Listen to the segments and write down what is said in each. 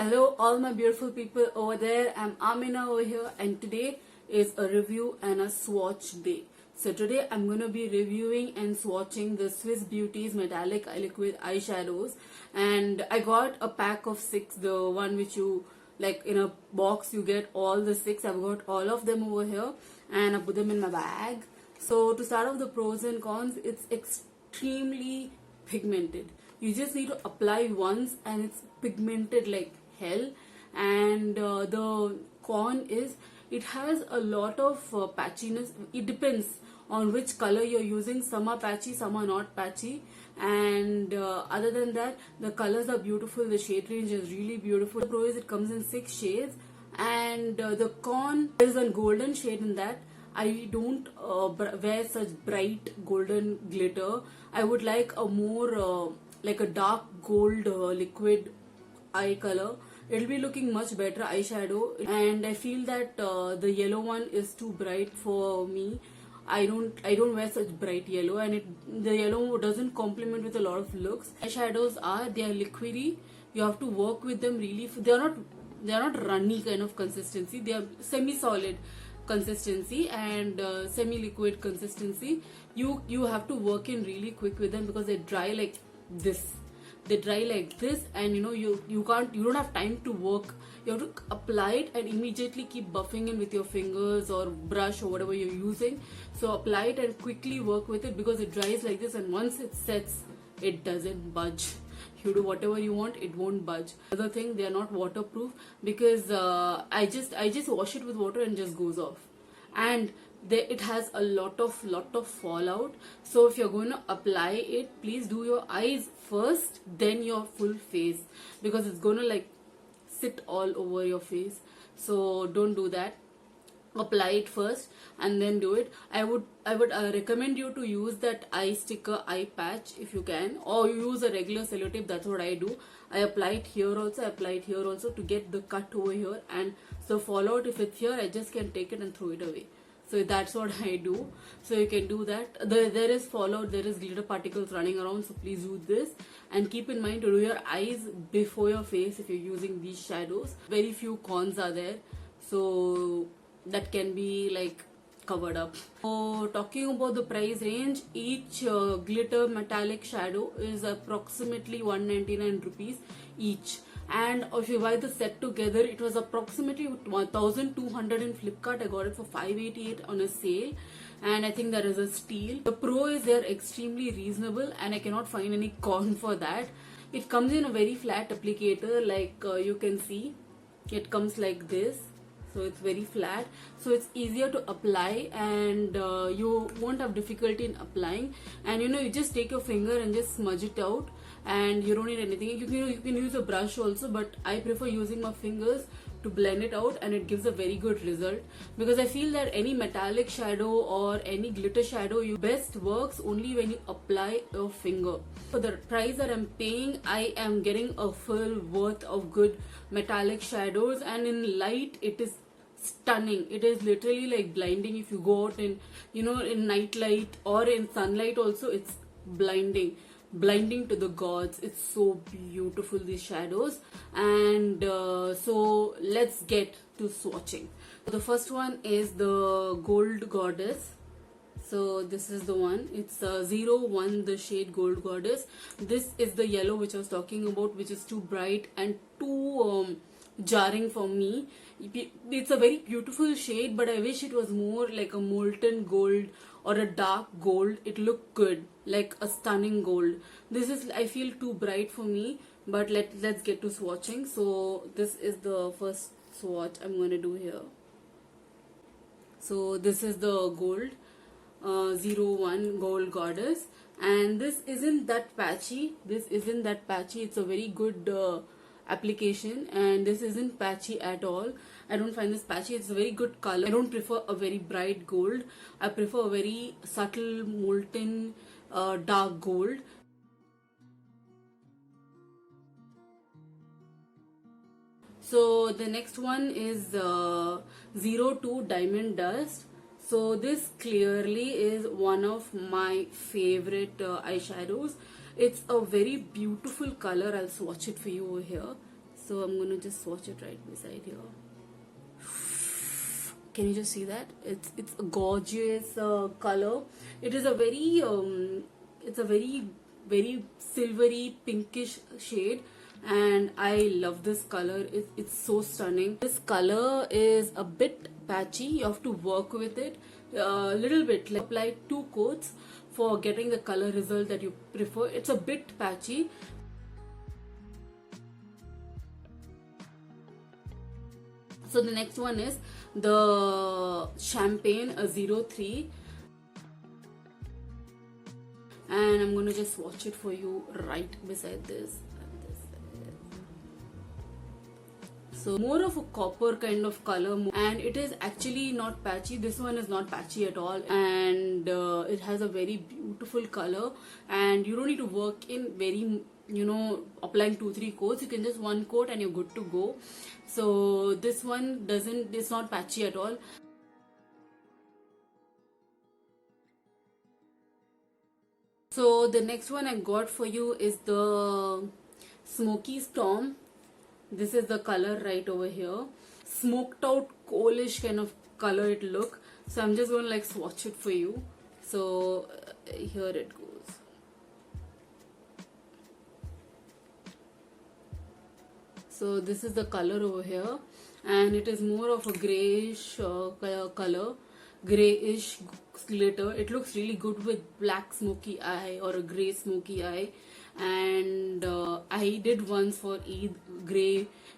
Hello, all my beautiful people over there. I'm Amina over here, and today is a review and a swatch day. So today I'm gonna be reviewing and swatching the Swiss Beauty's metallic liquid eyeshadows, and I got a pack of 6, the one which you like in a box. You get all the 6. I've got all of them over here, and I put them in my bag. So to start off the pros and cons, it's extremely pigmented. You just need to apply once and it's pigmented like hell. And the con is it has a lot of patchiness. It depends on which color you're using. Some are patchy, some are not patchy. And other than that, the colors are beautiful. The shade range is really beautiful. The pro is it comes in 6 shades, and the con is a golden shade in that. I don't wear such bright golden glitter. I would like a more like a dark gold liquid eye color. It'll be looking much better eyeshadow, and I feel that the yellow one is too bright for me. I don't wear such bright yellow, and the yellow doesn't complement with a lot of looks. Eyeshadows they are liquidy. You have to work with them really. They are not runny kind of consistency. They are semi-solid consistency and semi-liquid consistency. You have to work in really quick with them because they dry like this. They dry like this, and you don't have time to work. You have to apply it and immediately keep buffing in with your fingers or brush or whatever you're using. So apply it and quickly work with it because it dries like this, and once it sets, it doesn't budge. You do whatever you want, it won't budge. Another thing, they are not waterproof because I just wash it with water and just goes off. And it has a lot of fallout. So if you're going to apply it, please do your eyes first, then your full face, because it's going to like sit all over your face. So don't do that. Apply it first and then do it. I would recommend you to use that eye sticker, eye patch if you can, or you use a regular sellotape. That's what I do. I apply it here also, I apply it here also to get the cut over here, and so fallout, if it's here, I just can take it and throw it away. So that's what I do. So you can do that. There is fallout, there is glitter particles running around, so please do this. And keep in mind to do your eyes before your face if you're using these shadows. Very few cons are there, so that can be like covered up. So talking about the price range, each glitter metallic shadow is approximately 199 rupees each. And if you buy the set together, it was approximately 1200 in Flipkart. I got it for 588 on a sale, and I think that is a steal. The pro is they're extremely reasonable, and I cannot find any con for that. It comes in a very flat applicator, like you can see. It comes like this. So it's very flat, so it's easier to apply, and you won't have difficulty in applying. And you just take your finger and just smudge it out, and you don't need anything. You can use a brush also, but I prefer using my fingers to blend it out, and it gives a very good result, because I feel that any metallic shadow or any glitter shadow best works only when you apply your finger. For the price that I'm paying, I am getting a full worth of good metallic shadows, and in light it is stunning. It is literally like blinding. If you go out in in night light or in sunlight also, it's blinding to the gods. It's so beautiful, these shadows. And so let's get to swatching. The first one is the Gold Goddess. So this is the one. It's 01, the shade Gold Goddess. This is the yellow which I was talking about, which is too bright and too jarring for me. It's a very beautiful shade, but I wish it was more like a molten gold or a dark gold. It looked good, like a stunning gold. This is, I feel, too bright for me, but let's get to swatching. So this is the first swatch I'm going to do here. So this is the gold 01 Gold Goddess, and this isn't that patchy. It's a very good application, and this isn't patchy at all. I don't find this patchy. It's a very good color. I don't prefer a very bright gold. I prefer a very subtle molten dark gold. So the next one is 02 Diamond Dust. So this clearly is one of my favorite eyeshadows. It's a very beautiful color. I'll swatch it for you over here. So I'm gonna just swatch it right beside here. Can you just see that? It's a gorgeous color. It is a very it's a very silvery pinkish shade, and I love this color. It's so stunning. This color is a bit patchy. You have to work with it a little bit. Like apply 2 coats for getting the color result that you prefer. It's a bit patchy. So the next one is the Champagne 03, and I'm gonna just swatch it for you right beside this. So more of a copper kind of color, and it is actually not patchy. This one is not patchy at all, and it has a very beautiful color, and you don't need to work in very, you know, applying 2-3 coats. You can just 1 coat and you're good to go. So this one it's not patchy at all. So the next one I got for you is the Smoky Storm. This is the color right over here. Smoked out coalish kind of color it look. So I'm just going to like swatch it for you. So here it goes. So this is the color over here, and it is more of a grayish color, grayish glitter. It looks really good with black smoky eye or a gray smoky eye, and I did once for Eid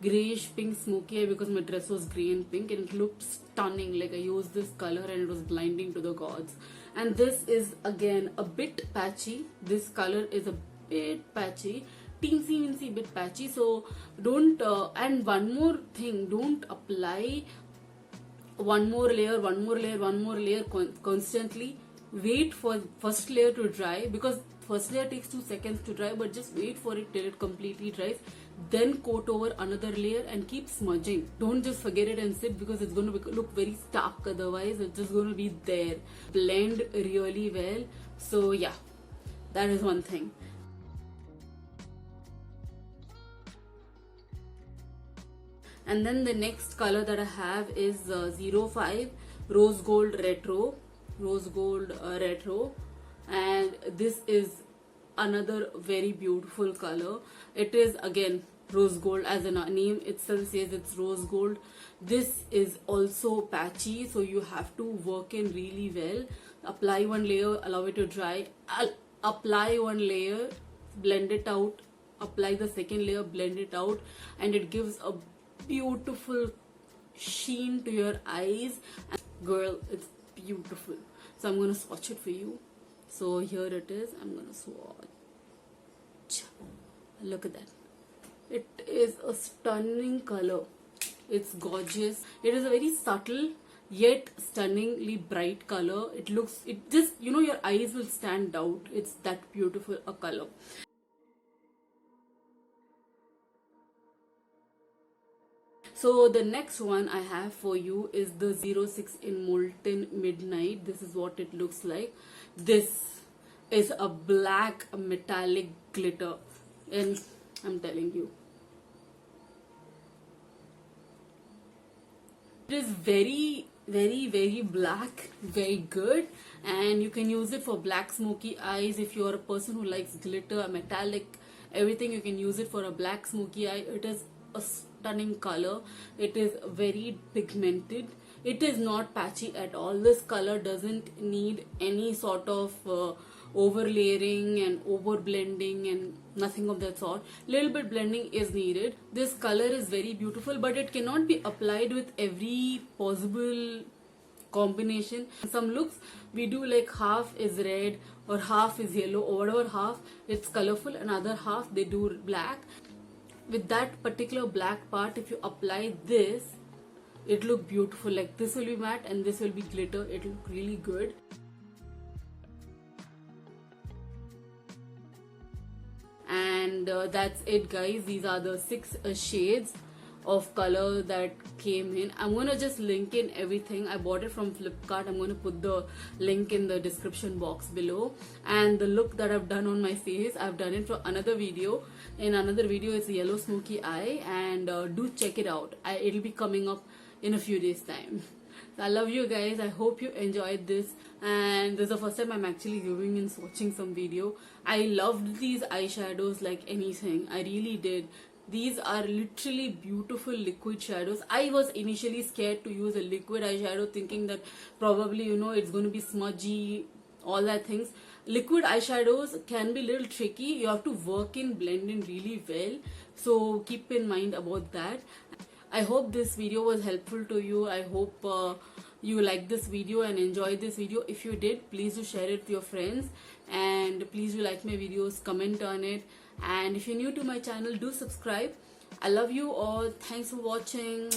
grayish pink smoky eye because my dress was grey and pink, and it looked stunning. Like I used this color and it was blinding to the gods. And this is again a bit patchy. This color is a bit patchy, teensy bit patchy. So don't and one more thing, don't apply one more layer constantly. Wait for first layer to dry, because first layer takes 2 seconds to dry, but just wait for it till it completely dries, then coat over another layer and keep smudging. Don't just forget it and sit, because it's going to look very stark otherwise. It's just going to be there. Blend really well. So yeah, that is one thing. And then the next color that I have is 05 Rose Gold Retro. And this is another very beautiful color. It is again rose gold, as the name itself says, it's rose gold. This is also patchy, so you have to work in really well. Apply 1 layer, allow it to dry. Apply 1 layer, blend it out. Apply the second layer, blend it out, and it gives a beautiful sheen to your eyes. And girl, it's beautiful. So I'm gonna swatch it for you. So here it is. I'm gonna swatch. Look at that. It is a stunning color. It's gorgeous. It is a very subtle yet stunningly bright color. It just, you know, your eyes will stand out. It's that beautiful a color. So the next one I have for you is the 06 in Molten Midnight. This is what it looks like. This is a black metallic glitter, and I'm telling you, it is very black, very good, and you can use it for black smoky eyes. If you are a person who likes glitter, metallic, everything, you can use it for a black smoky eye. It is a stunning color. It is very pigmented. It is not patchy at all. This color doesn't need any sort of overlayering and over blending and nothing of that sort. Little bit blending is needed. This color is very beautiful, but it cannot be applied with every possible combination. Some looks we do like half is red or half is yellow, or whatever half it's colorful, another half they do black. With that particular black part, if you apply this, it look beautiful. Like this will be matte and this will be glitter. It look really good. And that's it, guys. These are the 6 shades of color that came in. I'm gonna just link in everything. I bought it from Flipkart. I'm gonna put the link in the description box below. And the look that I've done on my face, I've done it for another video. In another video, it's yellow smoky eye, and do check it out. It'll be coming up in a few days time. I love you guys. I hope you enjoyed this. And this is the first time I'm actually reviewing and watching some video. I loved these eyeshadows like anything. I really did. These are literally beautiful liquid shadows. I was initially scared to use a liquid eyeshadow, thinking that probably, it's going to be smudgy, all that things. Liquid eyeshadows can be a little tricky. You have to work in, blend in really well. So keep in mind about that. I hope this video was helpful to you. I hope you liked this video and enjoyed this video. If you did, please do share it with your friends, and please do like my videos, comment on it, and if you're new to my channel, do subscribe. I love you all. Thanks for watching.